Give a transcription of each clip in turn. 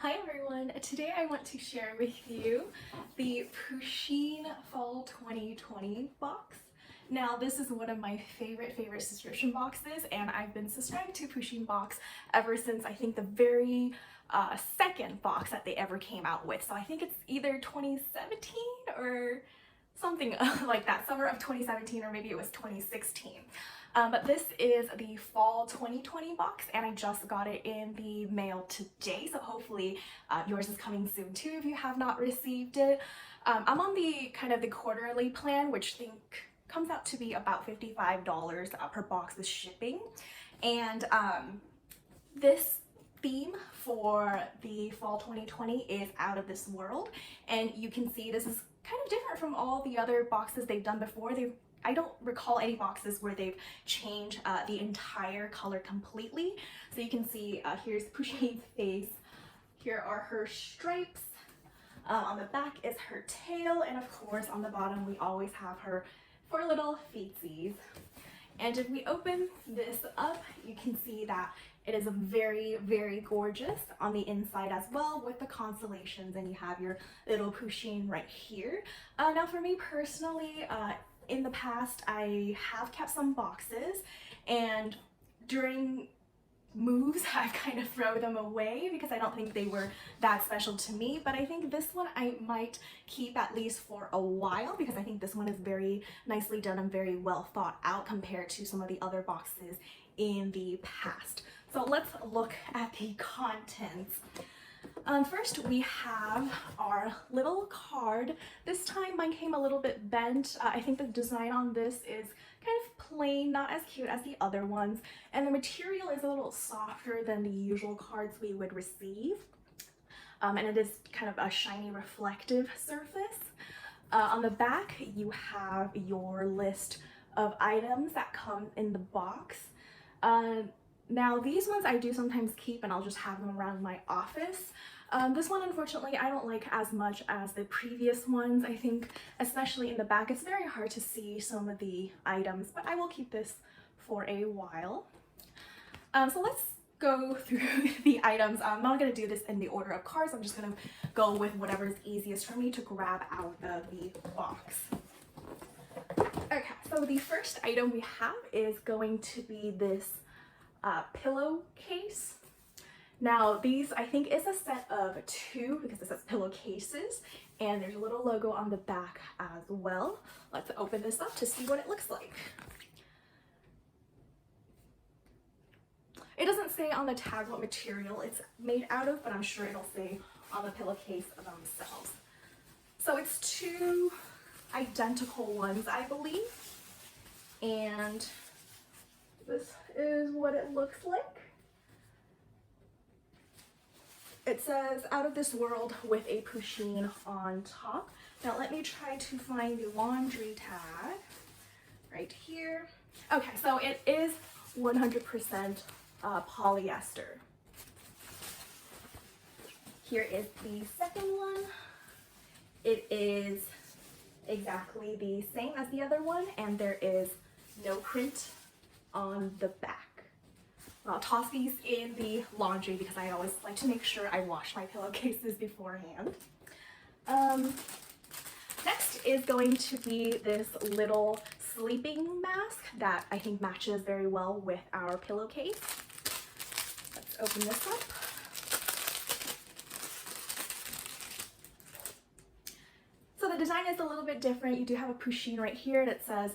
Hi everyone! Today I want to share with you the Pusheen Fall 2020 box. Now this is one of my favorite subscription boxes, and I've been subscribed to Pusheen box ever since I think the very second box that they ever came out with. So I think it's either 2017 or something like that, summer of 2017, or maybe it was 2016. But this is the fall 2020 box, and I just got it in the mail today, so hopefully yours is coming soon too if you have not received it. I'm on the kind of the quarterly plan, which I think comes out to be about $55 per box with shipping. And this theme for the fall 2020 is out of this world, and you can see this is kind of different from all the other boxes they've done before. I don't recall any boxes where they've changed the entire color completely. So you can see here's Pusheen's face, here are her stripes, on the back is her tail, and of course on the bottom we always have her four little feetsies. And if we open this up, you can see that it is very gorgeous on the inside as well, with the constellations, and you have your little Pusheen right here. Now for me personally, in the past I have kept some boxes, and during moves I kind of throw them away because I don't think they were that special to me. But I think this one I might keep at least for a while, because I think this one is very nicely done and very well thought out compared to some of the other boxes in the past. So let's look at the contents. First we have our little card. This time mine came a little bit bent. I think the design on this is kind of plain, not as cute as the other ones, and the material is a little softer than the usual cards we would receive. And it is kind of a shiny reflective surface. On the back you have your list of items that come in the box. Now these ones I do sometimes keep, and I'll just have them around my office. This one unfortunately I don't like as much as the previous ones. I think especially in the back it's very hard to see some of the items, but I will keep this for a while. So let's go through the items. I'm not going to do this in the order of cards. I'm just going to go with whatever is easiest for me to grab out of the box. Okay, so the first item we have is going to be this pillowcase. Now these I think is a set of two, because it says pillowcases, and there's a little logo on the back as well. Let's open this up to see what it looks like. It doesn't say on the tag what material it's made out of, but I'm sure it'll say on the pillowcase themselves. So it's two identical ones, I believe, and this is what it looks like. It says out of this world with a Pusheen on top. Now let me try to find the laundry tag right here. Okay, so it is 100% polyester. Here is the second one. It is exactly the same as the other one, and there is no print on the back. I'll toss these in the laundry because I always like to make sure I wash my pillowcases beforehand. Next is going to be this little sleeping mask that I think matches very well with our pillowcase. Let's open this up. So the design is a little bit different. You do have a Pusheen right here that says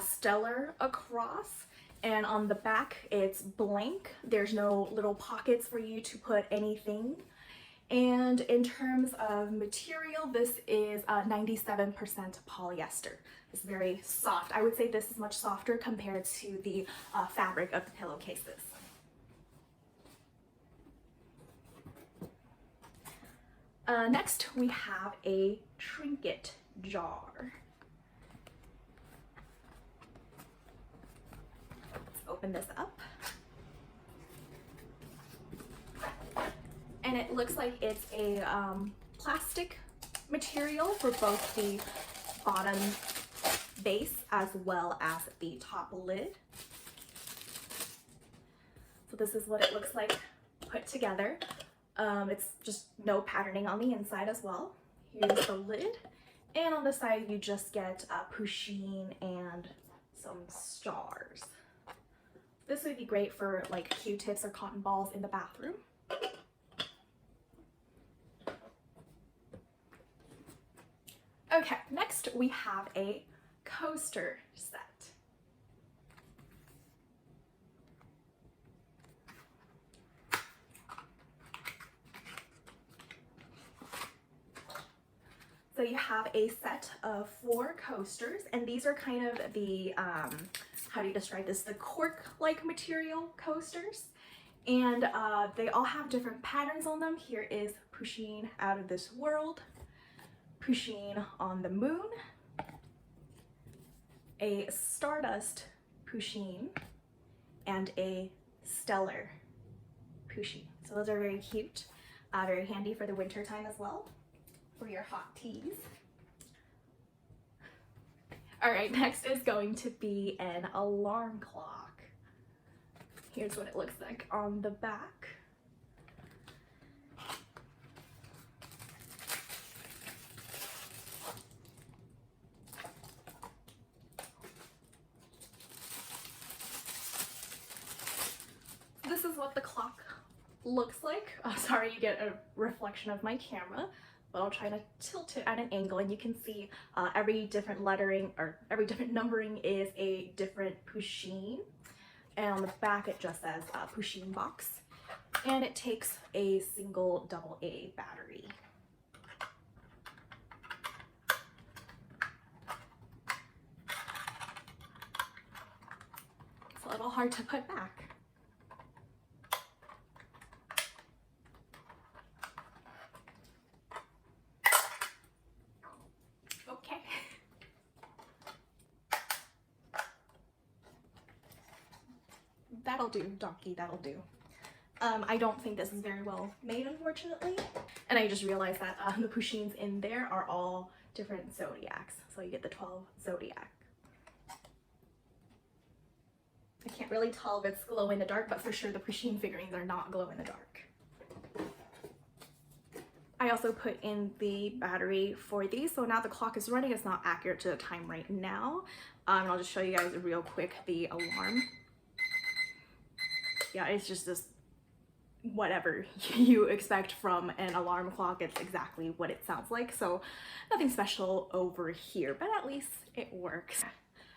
stellar across. And on the back it's blank. There's no little pockets for you to put anything. And in terms of material, this is 97% polyester. It's very soft. I would say this is much softer compared to the fabric of the pillowcases. Next we have a trinket jar. Open this up, and it looks like it's a plastic material for both the bottom base as well as the top lid. So this is what it looks like put together. It's just no patterning on the inside as well. Here's the lid. And on the side, you just get Pusheen and some stars. This would be great for like Q-tips or cotton balls in the bathroom. Okay, next we have a coaster set. So you have a set of 4 coasters, and these are kind of the, how do you describe this? The cork-like material coasters. And they all have different patterns on them. Here is Pusheen Out of This World, Pusheen on the Moon, a Stardust Pusheen, and a Stellar Pusheen. So those are very cute, very handy for the winter time as well, for your hot teas. All right, next is going to be an alarm clock. Here's what it looks like on the back. This is what the clock looks like. Oh, sorry, you get a reflection of my camera, but I'll try to tilt it at an angle, and you can see every different lettering or every different numbering is a different Pusheen. And on the back it just says Pusheen box, and it takes a single AA battery. It's a little hard to put back. Okay. That'll do, donkey, that'll do. I don't think this is very well made, unfortunately. And I just realized that the Pusheens in there are all different zodiacs. So you get the 12 zodiac. I can't really tell if it's glow in the dark, but for sure the Pusheen figurines are not glow in the dark. I also put in the battery for these, so now the clock is running. It's not accurate to the time right now. I'll just show you guys real quick the alarm. Yeah, it's just this, whatever you expect from an alarm clock, it's exactly what it sounds like. So nothing special over here, but at least it works.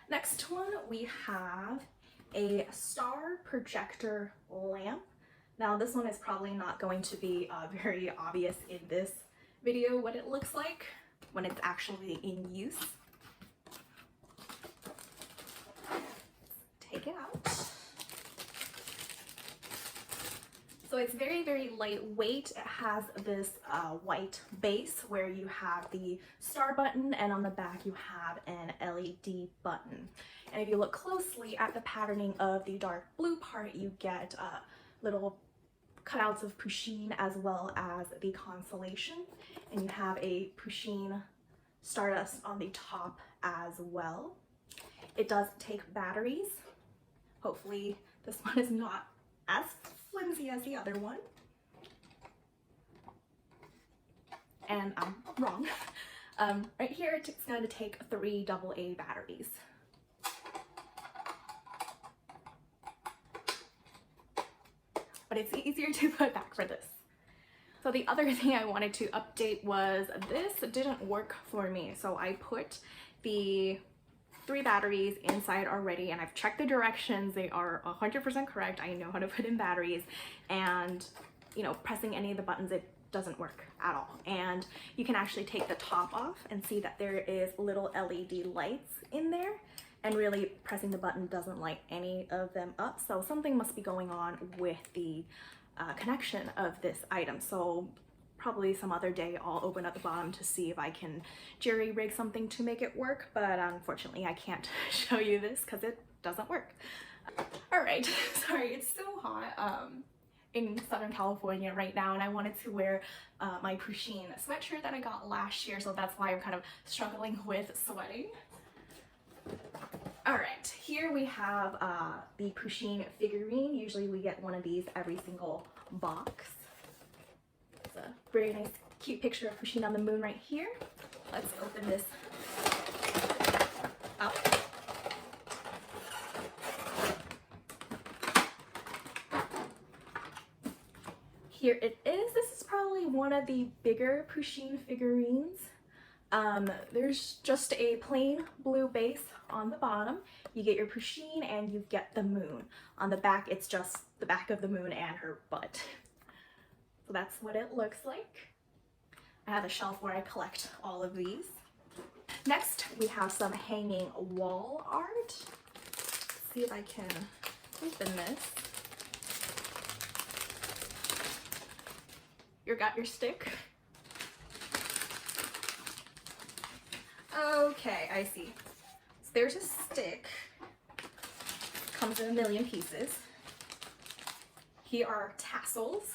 Next one, we have a star projector lamp. Now this one is probably not going to be very obvious in this video what it looks like when it's actually in use. Take it out. So it's very, very lightweight. It has this white base where you have the star button, and on the back you have an LED button. And if you look closely at the patterning of the dark blue part, you get little cutouts of Pusheen as well as the constellation. And you have a Pusheen Stardust on the top as well. It does take batteries. Hopefully this one is not as flimsy as the other one. And I'm wrong. Right here it's going to take 3 AA batteries. But it's easier to put back for this. So the other thing I wanted to update was this didn't work for me. So I put the 3 batteries inside already, and I've checked the directions. They are 100% correct. I know how to put in batteries, and you know, pressing any of the buttons, it doesn't work at all. And you can actually take the top off and see that there is little LED lights in there, and really pressing the button doesn't light any of them up. So something must be going on with the connection of this item. So probably some other day I'll open up the bottom to see if I can jerry rig something to make it work, but unfortunately I can't show you this because it doesn't work. All right, sorry, it's so hot in Southern California right now, and I wanted to wear my Pusheen sweatshirt that I got last year, so that's why I'm kind of struggling with sweating. All right, here we have the Pusheen figurine. Usually we get one of these every single box. very nice, cute picture of Pusheen on the moon right here. Let's open this up. Here it is. This is probably one of the bigger Pusheen figurines. There's just a plain blue base on the bottom. You get your Pusheen and you get the moon. On the back, it's just the back of the moon and her butt. So that's what it looks like. I have a shelf where I collect all of these. Next, we have some hanging wall art. Let's see if I can open this. You got your stick. Okay, I see. So there's a stick. Comes in a million pieces. Here are tassels.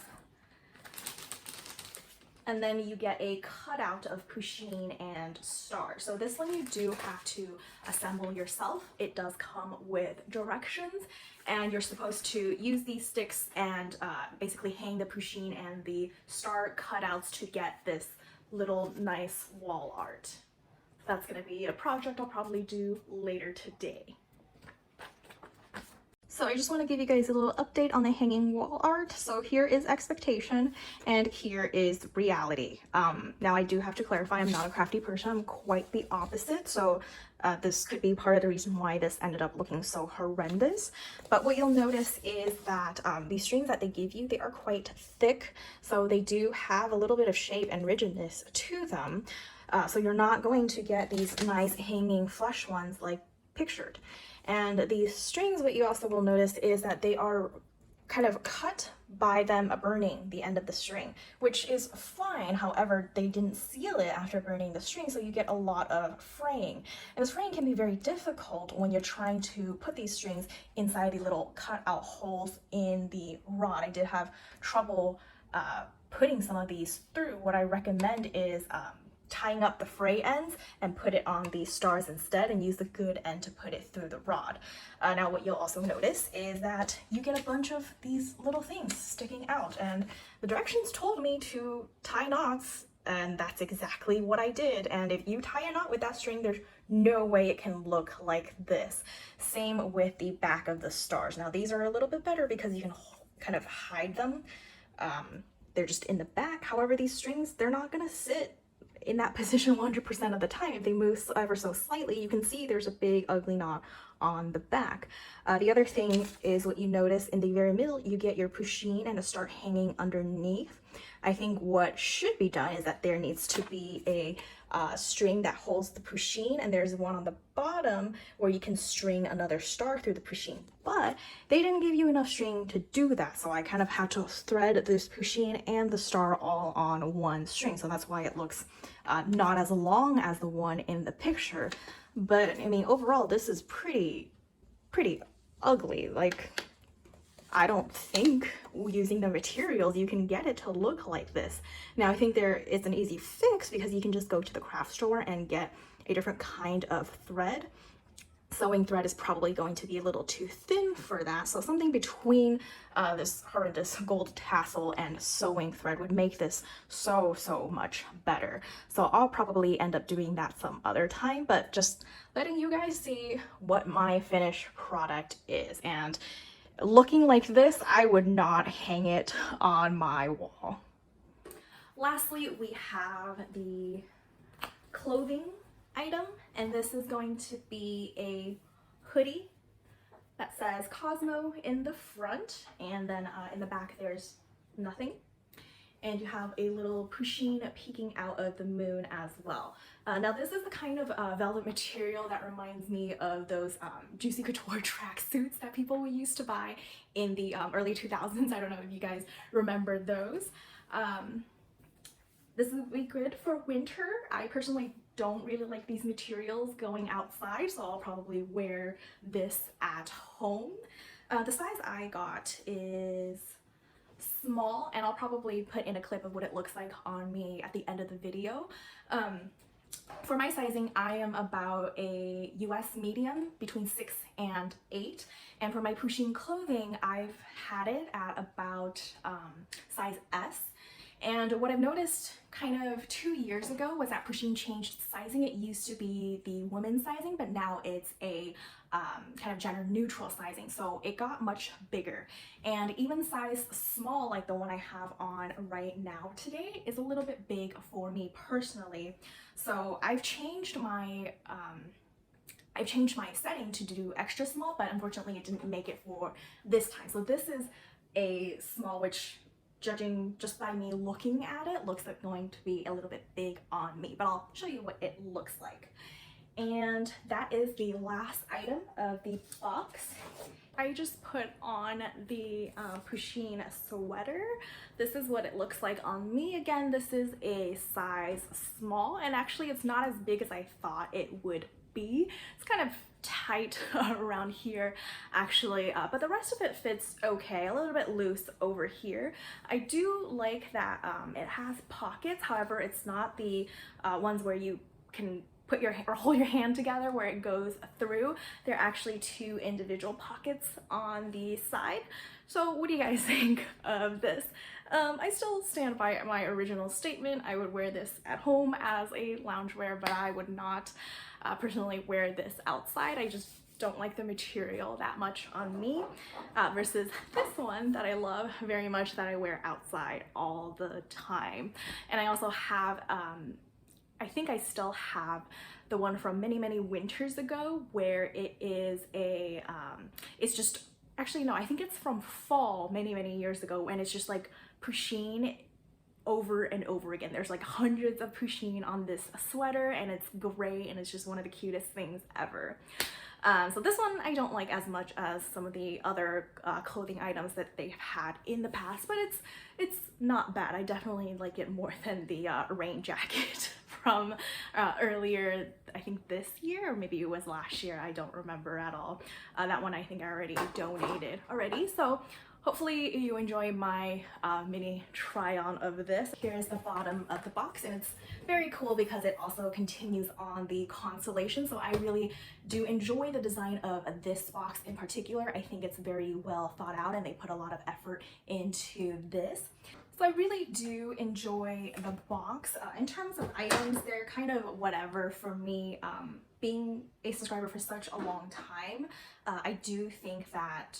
And then you get a cutout of Pusheen and stars. So this one you do have to assemble yourself. It does come with directions, and you're supposed to use these sticks and basically hang the Pusheen and the star cutouts to get this little nice wall art. That's gonna be a project I'll probably do later today. So I just want to give you guys a little update on the hanging wall art. So here is expectation and here is reality. Now I do have to clarify, I'm not a crafty person, I'm quite the opposite. So this could be part of the reason why this ended up looking so horrendous. But what you'll notice is that these strings that they give you, they are quite thick. So they do have a little bit of shape and rigidness to them. So you're not going to get these nice hanging flush ones like pictured. And these strings, what you also will notice is that they are kind of cut by them burning the end of the string, which is fine. However, they didn't seal it after burning the string, so you get a lot of fraying. And this fraying can be very difficult when you're trying to put these strings inside the little cut out holes in the rod. I did have trouble putting some of these through. What I recommend is tying up the fray ends and put it on the stars instead, and use the good end to put it through the rod. Now what you'll also notice is that you get a bunch of these little things sticking out, and the directions told me to tie knots, and that's exactly what I did. And if you tie a knot with that string, there's no way it can look like this. Same with the back of the stars. Now these are a little bit better because you can kind of hide them. They're just in the back. However, these strings, they're not gonna sit in that position 100% of the time. If they move ever so slightly, you can see there's a big ugly knot on the back. The other thing is what you notice in the very middle, you get your Pusheen and a start hanging underneath. I think what should be done is that there needs to be a string that holds the Pusheen, and there's one on the bottom where you can string another star through the Pusheen. But they didn't give you enough string to do that, so I kind of had to thread this Pusheen and the star all on one string. So that's why it looks not as long as the one in the picture. But I mean, overall, this is pretty ugly. Like, I don't think using the materials you can get it to look like this. Now I think there is an easy fix because you can just go to the craft store and get a different kind of thread. Sewing thread is probably going to be a little too thin for that, so something between this horrendous gold tassel and sewing thread would make this so much better. So I'll probably end up doing that some other time, but just letting you guys see what my finished product is. And looking like this, I would not hang it on my wall. Lastly, we have the clothing item, and this is going to be a hoodie that says Cosmo in the front, and then in the back there's nothing. And you have a little Pusheen peeking out of the moon as well. Now this is the kind of velvet material that reminds me of those Juicy Couture tracksuits that people used to buy in the early 2000s. I don't know if you guys remember those. This would be good for winter. I personally don't really like these materials going outside, so I'll probably wear this at home. The size I got is small, and I'll probably put in a clip of what it looks like on me at the end of the video. For my sizing, I am about a US medium, between 6 and 8, and for my Pusheen clothing, I've had it at about size S. And what I've noticed kind of 2 years ago was that Pusheen changed sizing. It used to be the women's sizing, but now it's a kind of gender neutral sizing. So it got much bigger, and even size small, like the one I have on right now today, is a little bit big for me personally. So I've changed my setting to do extra small, but unfortunately it didn't make it for this time. So this is a small, which judging just by me looking at it looks like going to be a little bit big on me, but I'll show you what it looks like. And that is the last item of the box. I just put on the Pusheen sweater. This is what it looks like on me. Again, this is a size small, and actually it's not as big as I thought it would be. It's kind of tight around here actually, but the rest of it fits okay, a little bit loose over here. I do like that it has pockets. However, it's not the ones where you can put your or hold your hand together where it goes through. They're actually two individual pockets on the side. So what do you guys think of this? I still stand by my original statement. I would wear this at home as a loungewear, but I would not personally wear this outside. I just don't like the material that much on me, versus this one that I love very much, that I wear outside all the time. And I also have I think I still have the one from many winters ago, where it is a it's just, actually no, I think it's from fall many years ago, and it's just like Pusheen over and over again. There's like hundreds of Pusheen on this sweater, and it's gray, and it's just one of the cutest things ever. So this one I don't like as much as some of the other clothing items that they've had in the past, but it's not bad. I definitely like it more than the rain jacket from earlier, I think this year, or maybe it was last year, I don't remember at all. That one I think I already donated already. So hopefully you enjoy my mini try on of this. Here's the bottom of the box, and it's very cool because it also continues on the constellation. So I really do enjoy the design of this box in particular. I think it's very well thought out, and they put a lot of effort into this. So I really do enjoy the box. In terms of items, they're kind of whatever for me. Being a subscriber for such a long time, I do think that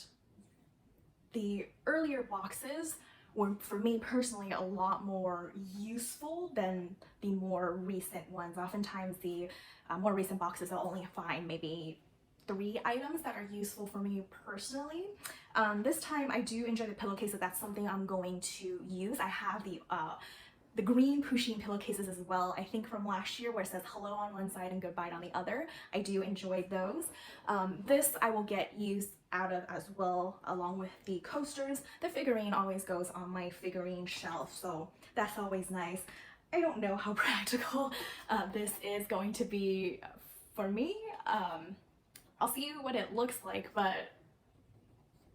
the earlier boxes were, for me personally, a lot more useful than the more recent ones. Oftentimes the more recent boxes will only find maybe 3 items that are useful for me personally. This time I do enjoy the pillowcases. That's something I'm going to use. I have the green Pusheen pillowcases as well, I think from last year, where it says hello on one side and goodbye on the other. I do enjoy those. This I will get used out of as well, along with the coasters. The figurine always goes on my figurine shelf, so that's always nice. I don't know how practical this is going to be for me. I'll see what it looks like, but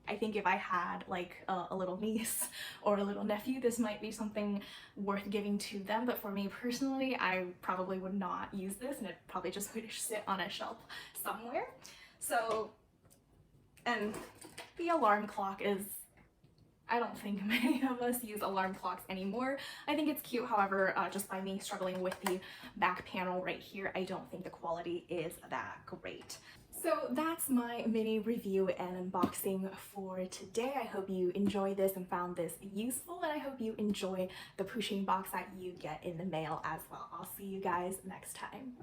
I think if I had like a little niece or a little nephew, this might be something worth giving to them. But for me personally, I probably would not use this, and it probably just would sit on a shelf somewhere. So, and the alarm clock is, I don't think many of us use alarm clocks anymore. I think it's cute, however, just by me struggling with the back panel right here, I don't think the quality is that great. So that's my mini review and unboxing for today. I hope you enjoyed this and found this useful, and I hope you enjoy the Pusheen box that you get in the mail as well. I'll see you guys next time.